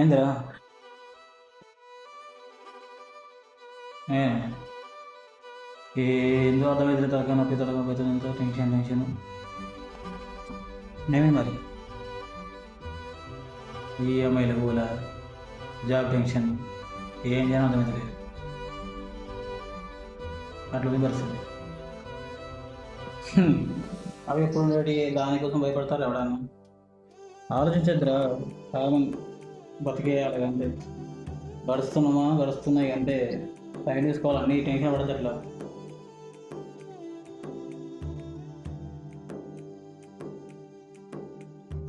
ఏందిరా? ఏ ఏందో అర్థమైతే తలకాయ నొప్పి అంతా టెన్షన్. నేమే మరి ఈఎంఐల కూల జాబ్ టెన్షన్ ఏం చేయడం అర్థమైతలేదు. అట్లా పరిస్థితి. అవి ఎప్పుడు రెడీ దానికోసం భయపడతారు ఎవడన్నా. ఆలోచించద్దురా. కాలం బతికేయాలి అంటే గడుస్తున్నాయి అంటే టైం తీసుకోవాలి. అన్ని టెన్షన్ పడద్దు అట్లా.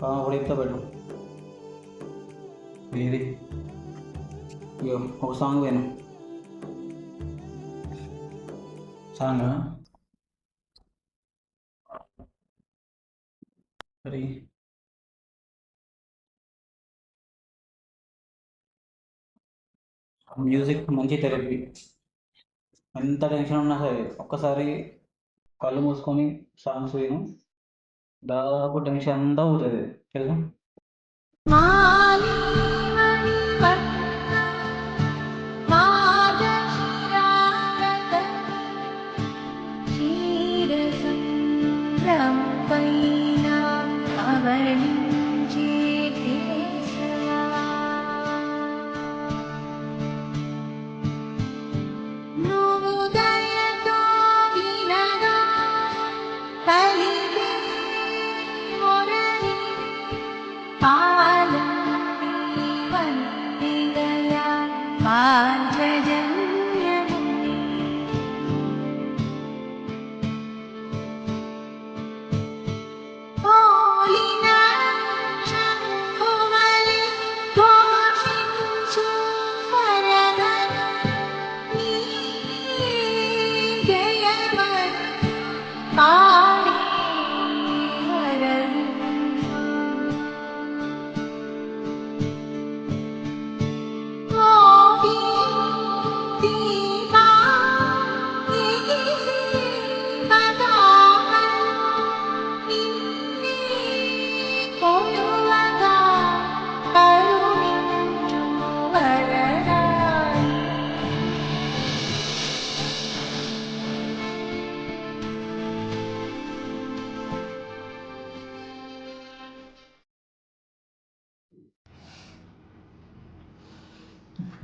కూడా ఇంట్లో పెట్టు. ఇది ఇగో ఒక సాంగ్ పోయినా సాంగ్ సరే. మ్యూజిక్ మంచి థెరపీ. ఎంత టెన్షన్ ఉన్నా సరే ఒక్కసారి కళ్ళు మూసుకొని సాంగ్స్ విను, దాదాపు టెన్షన్ అంతా అవుతుంది తెలుసా.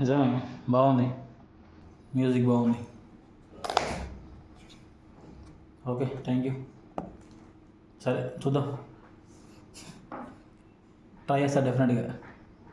నిజమే, బాగుంది. మ్యూజిక్ బాగుంది. Okay, thank you. సరే చూద్దాం, ట్రై చేస్తా డెఫినెట్గా.